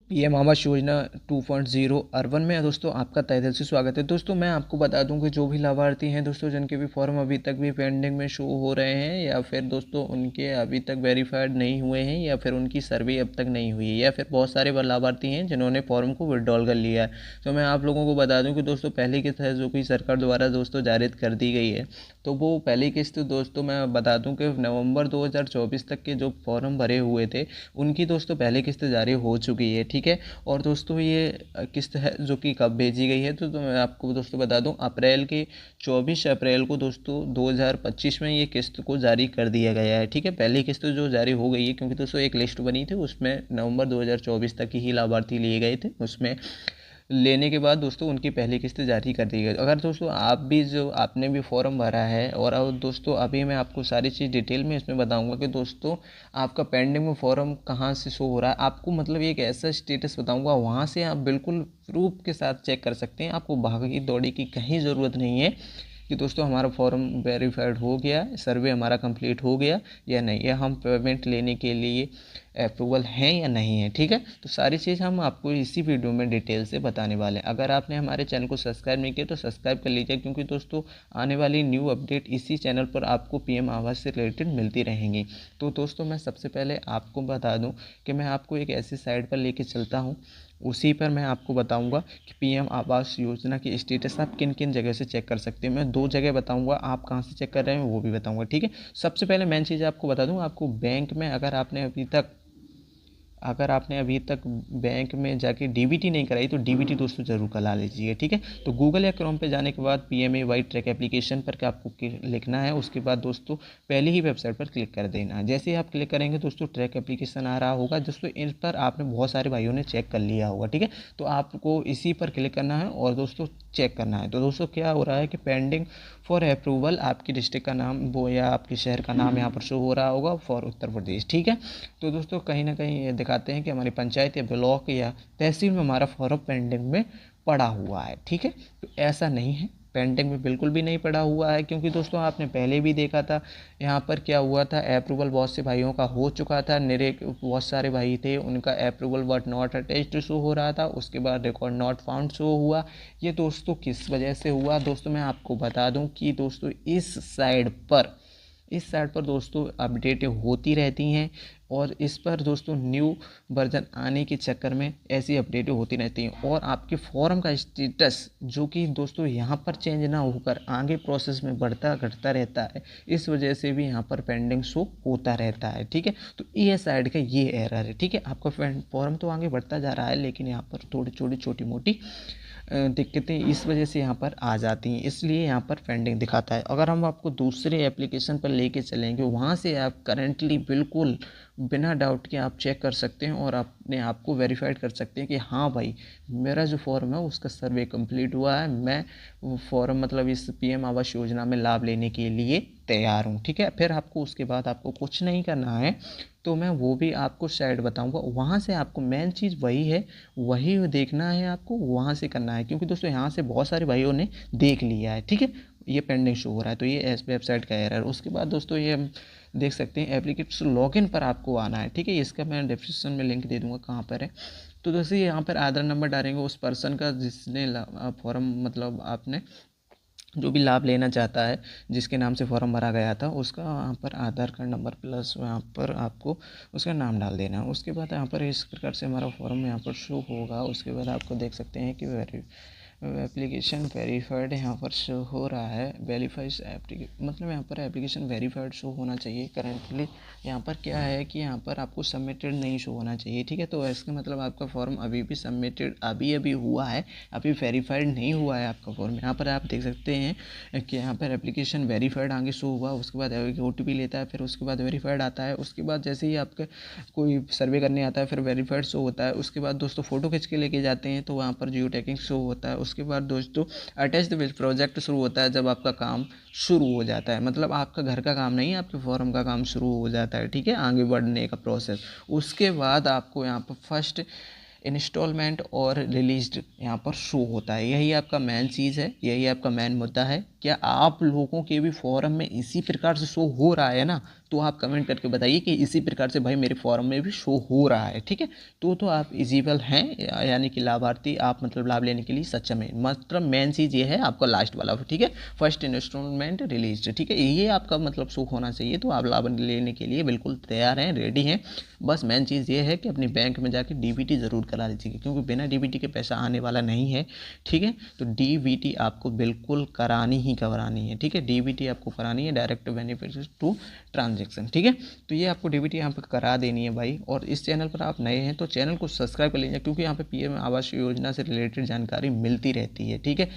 PM Awas Yojana 2.0 urban में दोस्तों आपका तहे दिल से स्वागत है। दोस्तों मैं आपको बता दूं कि जो भी लाभार्थी हैं दोस्तों, जिनके भी फॉर्म अभी तक भी पेंडिंग में शो हो रहे हैं, या फिर दोस्तों उनके अभी तक वेरीफाइड नहीं हुए हैं, या फिर उनकी सर्वे अब तक नहीं हुई है, या फिर बहुत सारे लाभार्थी हैं जिन्होंने फॉर्म को विड्रॉल कर लिया है, तो मैं आप लोगों को बता दूँ कि दोस्तों पहली किस्त है जो कि सरकार द्वारा दोस्तों जारी कर दी गई है। तो वो पहली किस्त दोस्तों मैं बता दूं कि नवंबर 2024 तक के जो फॉर्म भरे हुए थे उनकी दोस्तों पहली किस्त जारी हो चुकी है। ठीक है। और दोस्तों ये किस्त है जो कि कब भेजी गई है, तो मैं आपको दोस्तों बता दूं अप्रैल के 24 अप्रैल को दोस्तों 2025 में ये किस्त को जारी कर दिया गया है। ठीक है। पहली किस्त जो जारी हो गई है, क्योंकि दोस्तों एक लिस्ट बनी थी उसमें नवंबर 2024 तक ही लाभार्थी लिए गए थे, उसमें लेने के बाद दोस्तों उनकी पहली किस्त जारी कर दी गई। अगर दोस्तों आप भी जो आपने भी फॉर्म भरा है, और अब दोस्तों अभी मैं आपको सारी चीज़ डिटेल में इसमें बताऊंगा कि दोस्तों आपका पेंडिंग में फॉर्म कहाँ से शो हो रहा है, आपको मतलब एक ऐसा स्टेटस बताऊंगा, वहाँ से आप बिल्कुल प्रूफ के साथ चेक कर सकते हैं। आपको भागी दौड़ी की कहीं ज़रूरत नहीं है कि दोस्तों हमारा फॉर्म वेरीफाइड हो गया, सर्वे हमारा कंप्लीट हो गया या नहीं, या हम पेमेंट लेने के लिए अप्रूवल हैं या नहीं है। ठीक है। तो सारी चीज़ हम आपको इसी वीडियो में डिटेल से बताने वाले हैं। अगर आपने हमारे चैनल को सब्सक्राइब नहीं किया तो सब्सक्राइब कर लीजिए, क्योंकि दोस्तों आने वाली न्यू अपडेट इसी चैनल पर आपको पीएम आवास से रिलेटेड मिलती रहेंगी। तो दोस्तों मैं सबसे पहले आपको बता दूं कि मैं आपको एक ऐसी साइट पर लेके चलता हूं, उसी पर मैं आपको बताऊंगा कि पीएम आवास योजना की स्टेटस आप किन किन जगह से चेक कर सकते हैं। मैं 2 जगह बताऊंगा, आप कहां से चेक कर रहे हैं वो भी बताऊंगा। ठीक है। सबसे पहले मेन चीज़ आपको बता दूं, आपको बैंक में अगर आपने अभी तक बैंक में जाके डीबीटी नहीं कराई तो डीबीटी दोस्तों जरूर करा लीजिए। ठीक है। तो गूगल या क्रोम पे जाने के बाद PMAY ट्रैक एप्लीकेशन पर आपको लिखना है। उसके बाद दोस्तों पहली ही वेबसाइट पर क्लिक कर देना है। जैसे ही आप क्लिक करेंगे दोस्तों ट्रैक एप्लीकेशन आ रहा होगा, दोस्तों इन पर आपने बहुत सारे भाइयों ने चेक कर लिया होगा। ठीक है। तो आपको इसी पर क्लिक करना है और दोस्तों चेक करना है। तो दोस्तों क्या हो रहा है कि पेंडिंग फॉर अप्रूवल, आपकी डिस्ट्रिक्ट का नाम वो या आपके शहर का नाम यहाँ पर शो हो रहा होगा फॉर उत्तर प्रदेश। ठीक है। तो दोस्तों कहीं ना कहीं ये दिखाते हैं कि हमारी पंचायत या ब्लॉक या तहसील में हमारा फॉर्म पेंडिंग में पड़ा हुआ है। ठीक है। तो ऐसा नहीं है, पेंडिंग में बिल्कुल भी नहीं पड़ा हुआ है, क्योंकि दोस्तों आपने पहले भी देखा था यहाँ पर क्या हुआ था, अप्रूवल बहुत से भाइयों का हो चुका था, निरे बहुत सारे भाई थे उनका approval but not attached show हो रहा था, उसके बाद रिकॉर्ड नॉट फाउंड शो हुआ। ये दोस्तों किस वजह से हुआ, दोस्तों मैं आपको बता दूं कि दोस्तों इस साइट पर दोस्तों अपडेट होती रहती हैं, और इस पर दोस्तों न्यू वर्जन आने के चक्कर में ऐसी अपडेटें होती रहती हैं, और आपके फॉर्म का स्टेटस जो कि दोस्तों यहाँ पर चेंज ना होकर आगे प्रोसेस में बढ़ता घटता रहता है, इस वजह से भी यहाँ पर पेंडिंग शो होता रहता है। ठीक है। तो ये साइड का ये एरर है। ठीक है। आपका फॉर्म तो आगे बढ़ता जा रहा है, लेकिन यहाँ पर थोड़ी छोटी छोटी मोटी दिक्कतें इस वजह से यहाँ पर आ जाती हैं, इसलिए यहाँ पर पेंडिंग दिखाता है। अगर हम आपको दूसरे एप्लीकेशन पर लेके चलेंगे, वहाँ से आप करेंटली बिल्कुल बिना डाउट के आप चेक कर सकते हैं और अपने आप को वेरीफाइड कर सकते हैं कि हाँ भाई मेरा जो फॉर्म है उसका सर्वे कंप्लीट हुआ है, मैं वो फॉर्म मतलब इस पीएम आवास योजना में लाभ लेने के लिए तैयार हूँ। ठीक है। फिर आपको उसके बाद आपको कुछ नहीं करना है, तो मैं वो भी आपको साइड बताऊंगा, वहाँ से आपको मेन चीज़ वही है, वही देखना है, आपको वहाँ से करना है, क्योंकि दोस्तों यहाँ से बहुत सारे भाइयों ने देख लिया है। ठीक है। ये पेंडिंग शो हो रहा है, तो ये एस वेबसाइट का एरर। उसके बाद दोस्तों ये हम देख सकते हैं एप्लीकेशन लॉगिन पर आपको आना है। ठीक है। इसका मैं डिस्क्रिप्शन में लिंक दे दूंगा कहाँ पर है। तो दोस्तों यहाँ पर आधार नंबर डालेंगे उस पर्सन का जिसने फॉर्म मतलब आपने जो भी लाभ लेना चाहता है, जिसके नाम से फॉर्म भरा गया था, उसका वहाँ पर आधार कार्ड नंबर प्लस वहाँ पर आपको उसका नाम डाल देना है। उसके बाद यहाँ पर इस प्रकार से हमारा फॉर्म यहाँ पर शो होगा। उसके बाद आपको देख सकते हैं कि एप्लीकेशन वेरीफाइड यहाँ पर शो हो रहा है। वेरीफाइड मतलब यहाँ पर एप्लीकेशन वेरीफाइड शो होना चाहिए। करंटली यहाँ पर क्या है कि यहाँ पर आपको सबमिटेड नहीं शो होना चाहिए। ठीक है। तो इसका मतलब आपका फॉर्म अभी भी सबमिटेड अभी हुआ है, अभी वेरीफाइड नहीं हुआ है आपका फॉर्म। यहाँ पर आप देख सकते हैं कि यहाँ पर एप्लीकेशन वेरीफाइड आगे शो हुआ, उसके बाद OTP लेता है, फिर उसके बाद वेरीफाइड आता है, उसके बाद जैसे ही आपका कोई सर्वे करने आता है फिर वेरीफाइड शो होता है। उसके बाद दोस्तों फोटो खींच के लेके जाते हैं तो वहाँ पर जियो टैगिंग शो होता है। उसके बाद दोस्तों अटैच्ड विद प्रोजेक्ट शुरू होता है, जब आपका काम शुरू हो जाता है, मतलब आपका घर का काम नहीं, आपके फॉर्म का काम शुरू हो जाता है। ठीक है। आगे बढ़ने का प्रोसेस। उसके बाद आपको यहाँ पर फर्स्ट इंस्टॉलमेंट और रिलीज्ड यहाँ पर शो होता है। यही आपका मेन चीज़ है, यही आपका मेन मुद्दा है। क्या आप लोगों के भी फॉर्म में इसी प्रकार से शो हो रहा है ना, तो आप कमेंट करके बताइए कि इसी प्रकार से भाई मेरे फॉर्म में भी शो हो रहा है, ठीक है। तो आप एलिजिबल हैं, यानी कि लाभार्थी आप मतलब लाभ लेने के लिए सक्षम है। मतलब मेन चीज़ ये है आपका लास्ट वाला, ठीक है, फर्स्ट इंस्टॉलमेंट रिलीज, ठीक है, ये आपका मतलब शो होना चाहिए। तो आप लाभ लेने के लिए बिल्कुल तैयार हैं, रेडी हैं। बस मेन चीज़ ये है कि अपनी बैंक में जाके डीबीटी ज़रूर करा लीजिए, क्योंकि बिना डीबीटी के पैसा आने वाला नहीं है, ठीक है। तो डीबीटी आपको बिल्कुल करानी ही करानी है, ठीक है। डीबीटी आपको करानी है, डायरेक्ट बेनिफिट टू ट्रांजेक्शन, ठीक है। तो ये आपको डीबीटी यहाँ पर करा देनी है भाई। और इस चैनल पर आप नए हैं तो चैनल को सब्सक्राइब कर लीजिए, क्योंकि यहाँ पे पीएम आवास योजना से रिलेटेड जानकारी मिलती रहती है, ठीक है।